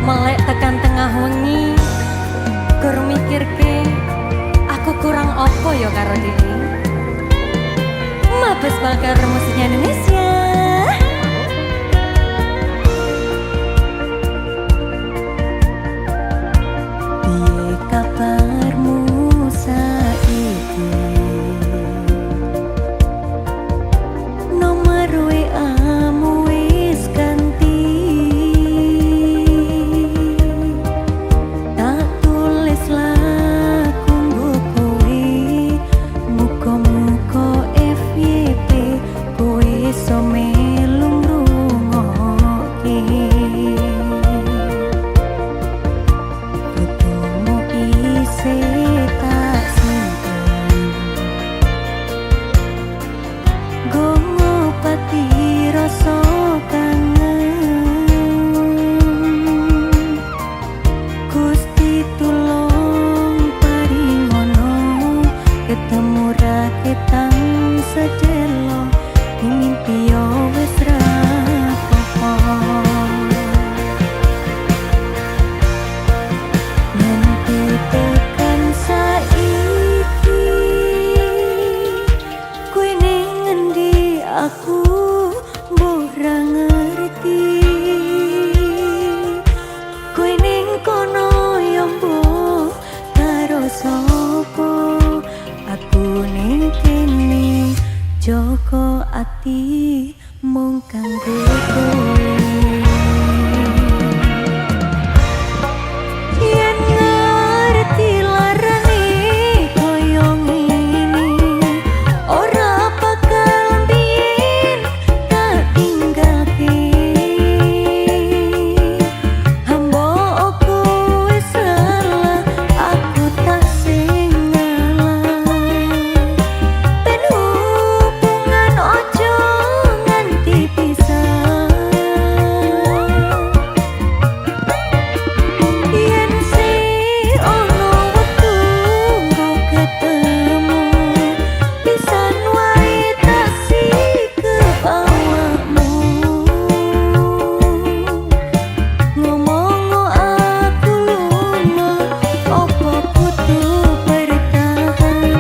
Melek tekan tengah wengi, gur mikirke aku kurang opo yo karo dhewe. Mabes bakar musiknya Indonesia. Piye kabarmu saiki? Nomor WA-mu wis ganti. Tak tulis lagu nggo kowe, muga-muga FYP kowe iso melu ngrungokke. Fotomu isih tak simpen, nggo ngobati rasa kangen. Gusti tulung paringono, ketemu raketang sedelo, mimpi yo wis ra apa-apa. Nganti tekan saiki, kowe ning ngendi aku mbok ra ngerti. Kowe ning kono yo mbok karo sapa, aku ning kene joko ati mung kanggo kowe. Yen ngerti larane koyo ngene, ora bakal biyen tak tinggalke. Mbok kowe salah, aku tak sing ngalah. Ben hubungan ojo nganti pisah. Yen sih ono wektu nggo ketemu, pisan wae tak sikep awakmu. Ngomong aku lunga, opo butuh bertahan.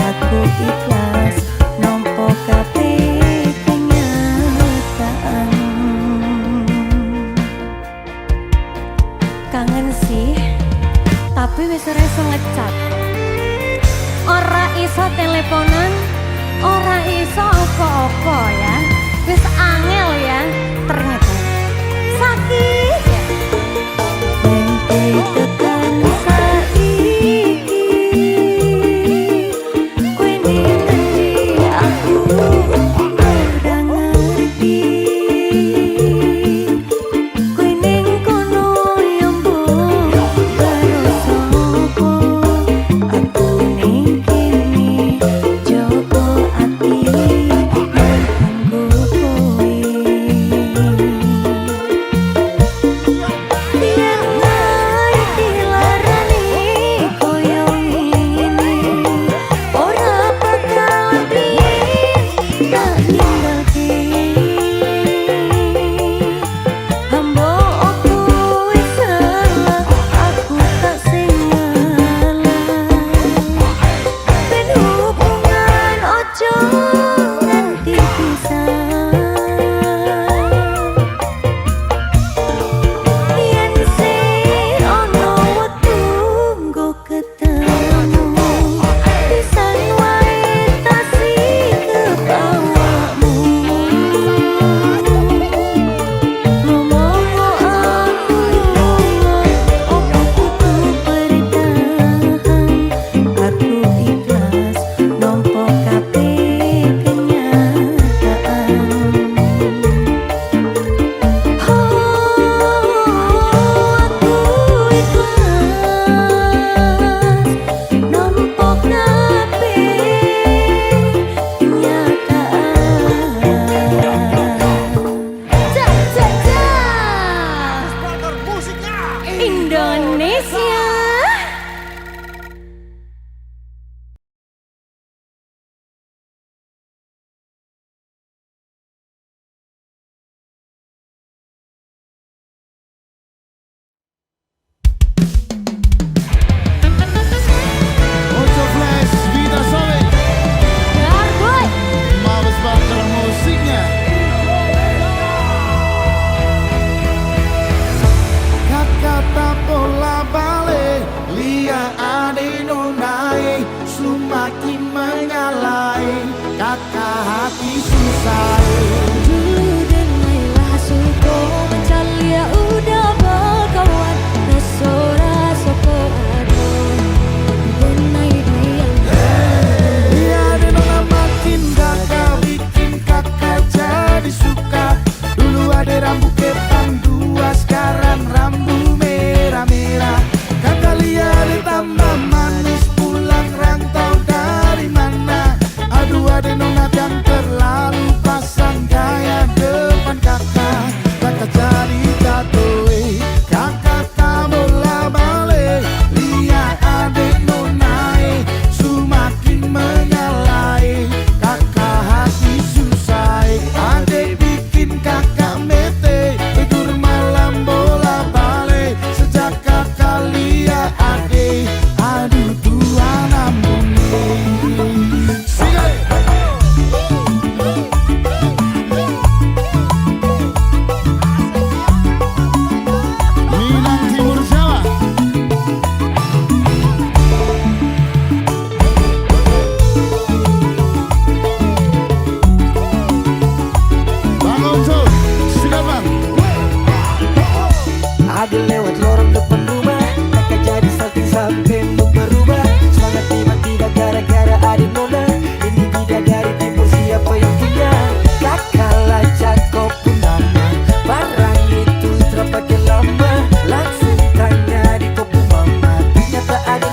Aku ikhlas nampa kabeh kenyataan. Kangen sih, tapi wis ora iso ngecat, ora iso teleponan, ora iso apa-apa ya. Wis angel ya ternyata. Sakit ya. Mimpi tekan saiki, kowe ning ngendi aku ora ngerti. Kowe ning kono yo mbok karo sapa, aku ning kene joko ati kanggo kowe. Yen ngerti lara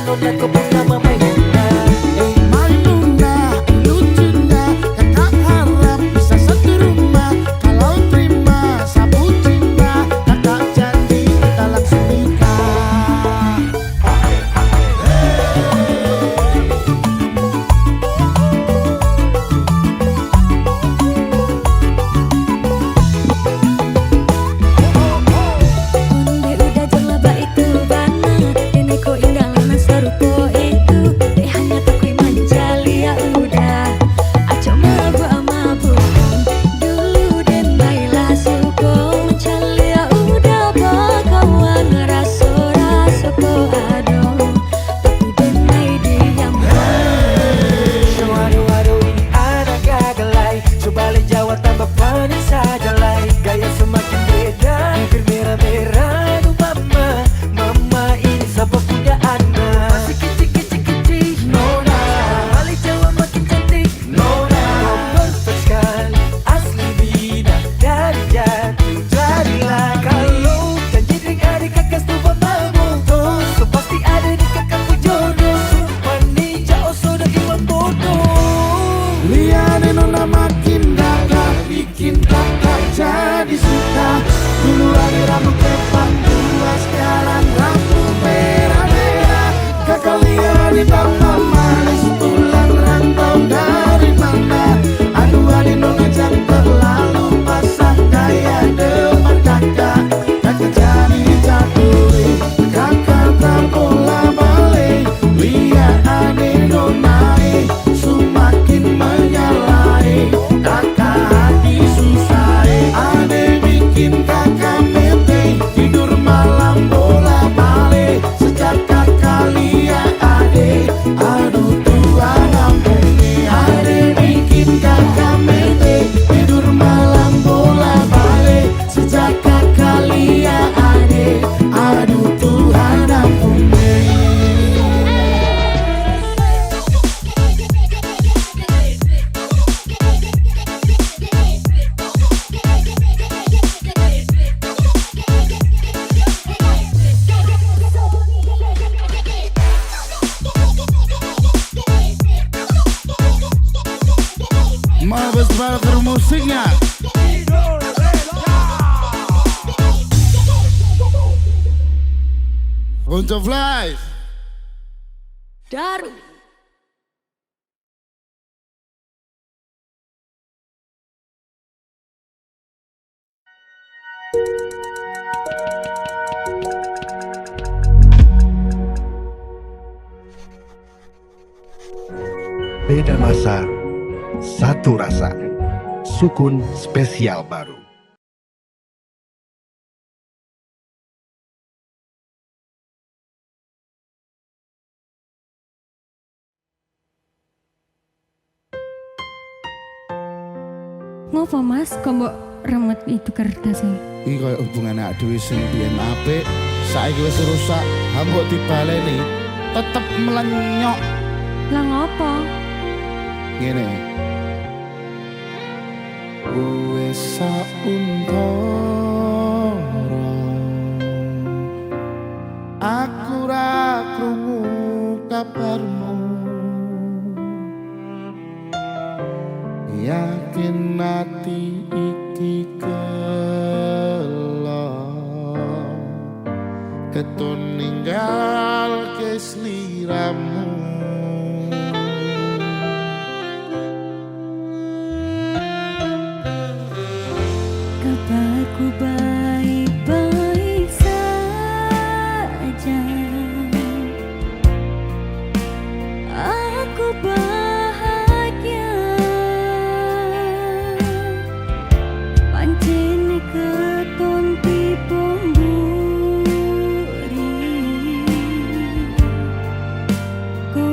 nona kau pun nama Maimuna. Maimuna, lucunya kakak harap bisa satu rumah. Kalau terima sabut cinta, kakak janji kita langsung nikah. Onde udah jela baitu bana, dene ko indah lana sarupo itu. Deh hanya takui manjali ya udah. Aco mabu dulu den baiklah suko mencali ya udah bakawan raso raso ko ado. Tapi den mai diam. Waduh ini anak gagalai, coba le Jawa tambah panis saja lai. Gaya semakin beda, bibir merah-merah. Aduh mama ini siapa punya anak? Masih kecil Nona, balik Jawa makin cantik Nona. Kau perfect sekali, asli bina dari jatuh jadilah. Kalau janji dengan adik kakak setuju mamamu, so pasti ada di kakakku jodoh. Sumpah nih jauh sudah iwan bodoh. Liane nona makin gagah, bikin kakak jadi suka. Dulu ada rambut kepang tua, sekarang rambut merah-merah. Kakak lihat di bawah manis, tulang rantau dari mana? Aduh ade nona jangan terlalu basah, kayak depan kakak. Kakak jadi catur, kakak tak bola balik. Lihat ade nona semakin menyalai, kakak hati susah. Ade bikin kakak mete, tidur malam bola balik. Sejak kakak lihat ade, aduh Tuhan ampuni. Ade bikin kakak mete, tidur malam bola balik. Sejak kakak lihat ade, aduh Tuhan ampuni. Mabes Balker musiknya. Untuk Fly. Daru. Beda masa, satu rasa. Sukun spesial baru. Ngopo mas, kok mbok remet itu kertasnya? Iki koyo hubungan anak dhewe sing biyen apik, saiki wis rusak, mbok dibaleni tetep melenyok. Lah ngopo? Ngene. Wis sauntara aku ra krungu kabarmu. Yakin ati iki kelo keton ninggal ke sliramu. Kabarku baik-baik saja. Aku bahagia. Pancen keton pipomburi. Ku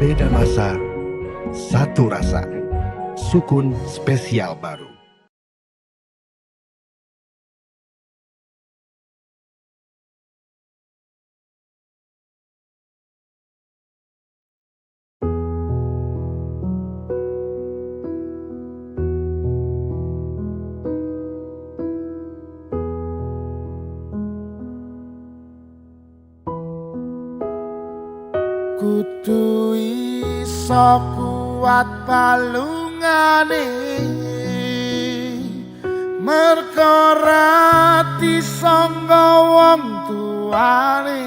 Beda masa, satu rasa. Sukun spesial baru. Kudu iso kuat balungane merga ora disangga wong tuane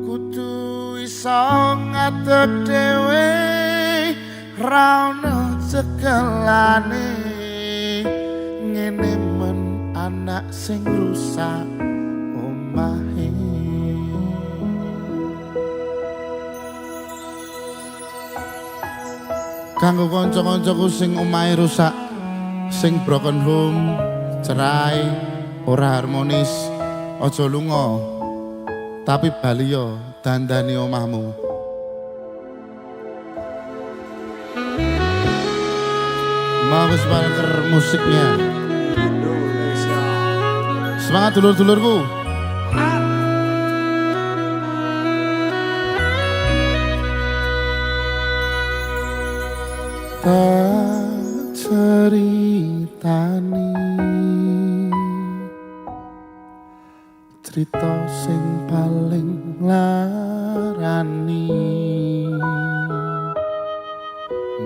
kudu iso ngadeg dhewe ra ono cekelane ngene men anak sing rusak omahe. Kanggo kanca-kancaku sing omahe rusak, sing broken home, cerai, ora harmonis, aja lunga. Tapi bali yo dandani omahmu. Bagus banget musiknya. Semangat dulur-dulurku. Tak ceritani cerita sing paling larani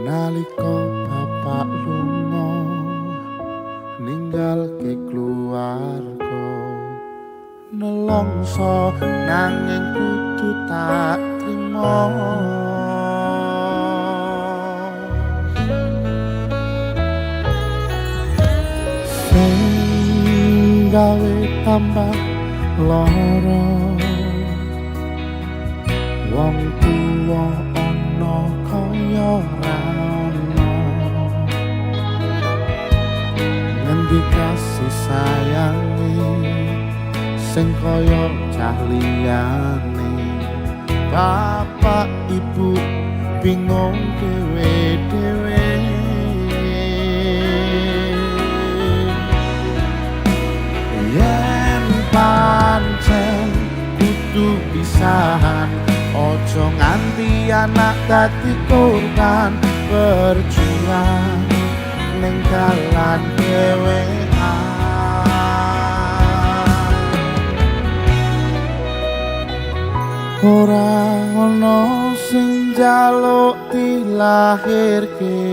nalika bapak lunga ninggalke keluarga nelongso nanging kudu tak trimo. Gawe tambah lara wong tuwa ana kaya ora ana ngendi kasih sayange sing kaya cah liyane bapak ibu bingung dhewe-dhewe. Pancen kudu pisahan ojo nganti anak dadi korban berjuang ning dalan dhewean. Ora ono sing njaluk dilahirke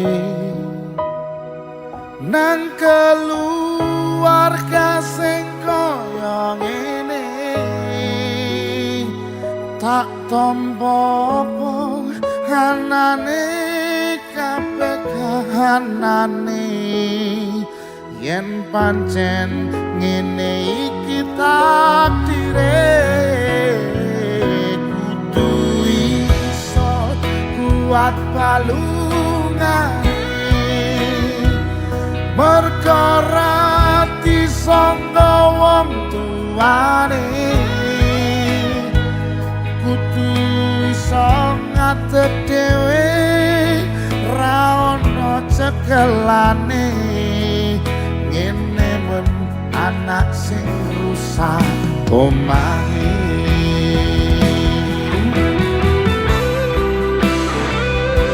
nang keluarga sing kaya ngene tak tampa kahanane kabeh kahanane yen pancen ngene iki takdire kudu iso kuat balungane perkara disangga wong tuane kudu iso ngadeg dhewe ra ono cekelane ngene men anak sing rusak omahe.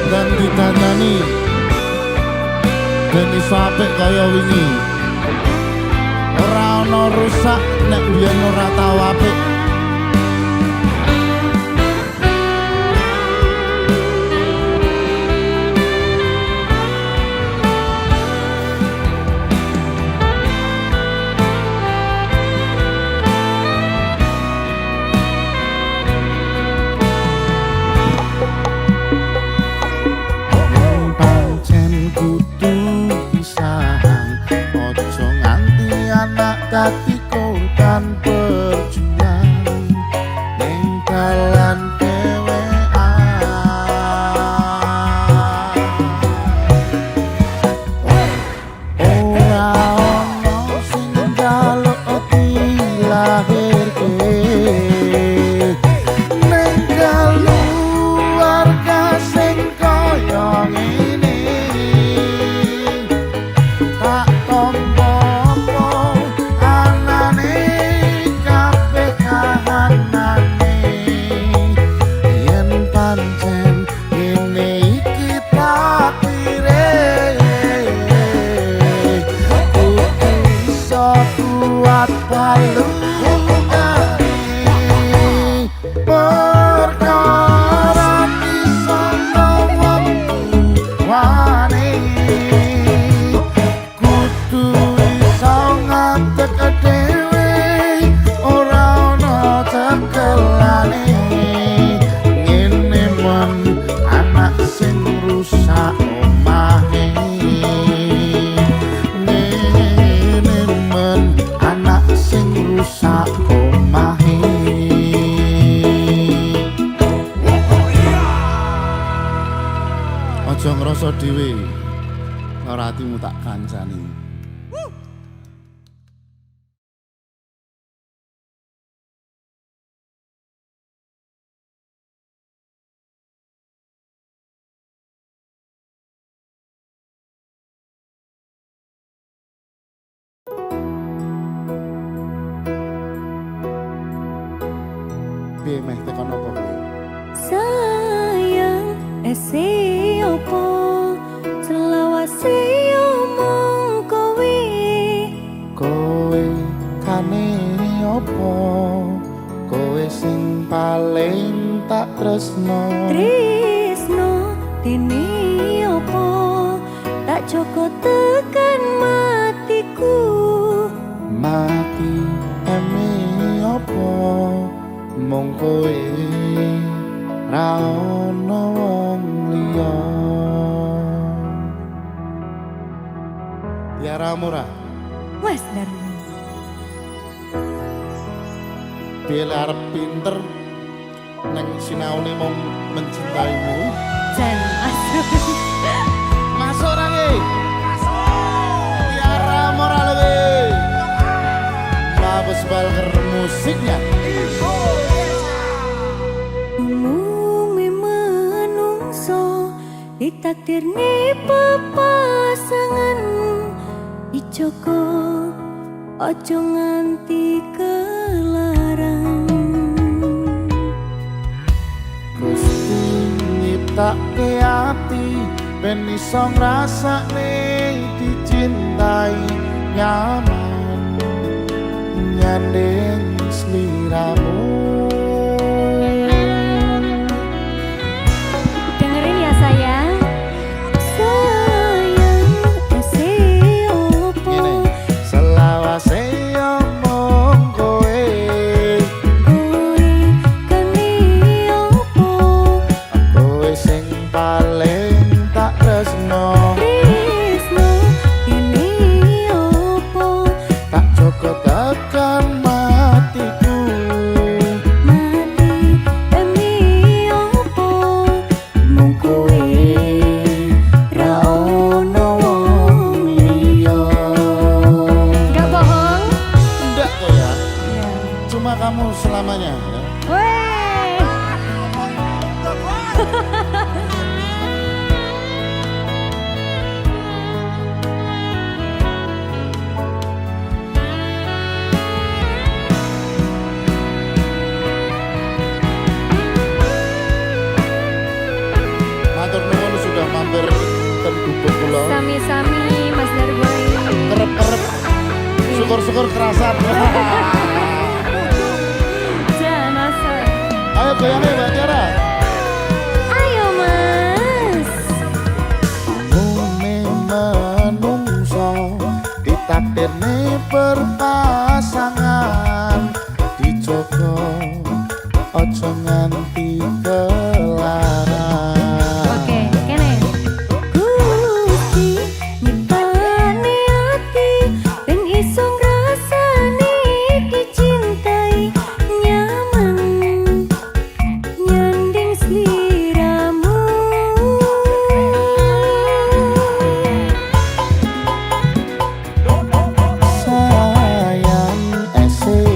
Dan ditandani ben iso apik kaya wingi ora ono rusak nek biyen ora tau apik. Dadi korban berjuang ning dalan dhewean. Ora ono sing njaluk dilahirke ning alungane perkara iso wane kudu iso ngadeg dhewe ora ana cekelane ngene men anak sing rusak omahe ngene men anak sing rusak omahe aja ngrasa dhewe ora atimu tak kancani. Piye meh tekan apa piye? Sayang, esi opo selawase omong kowe Kowe kane apa? Kowe sing paling tak tresno. Trisno dene opo tak joko tekan matiku Mati eme apa? Mung kowe ra ono wong liya. Tiara murah. Wes Darmi Piye arep pinter nang sinaune mung mencintaimu. jan asu Masuk lagi. Tiara moral lagi. Bagus balker musiknya. umumi menungso ditakdirne pepasangan ijoko ojo nganti kelarang Gusti nyiptake ati ben iso ngrasakne dicintai nyaman nyanding sliramu. dengerin ya sayang sayang ese opo Ngene, selawase omong kowe kowe kene opo kowe sing paling tak tresno. Trisno ini opo Tak cukup tekan matiku mati demi opo mung kowe ra ono wong liya. gak bohong Ndak kok ya, cuma kamu selamanya ya. weh Matur nuwun sudah mampir ten gubuk kula. sami-sami Mas Darboy Kerep-kerep syukur-syukur kerasan. jan asu Ayo goyange Mbak Tiara. ayo Mas Umume menungso ditakdirne berpasangan dijogo ojo nganti kelarang. oke kene Gusti nyiptane ati ben iso ngrasani dicintai nyaman nyanding sliramu Sayang ese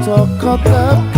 Soko teko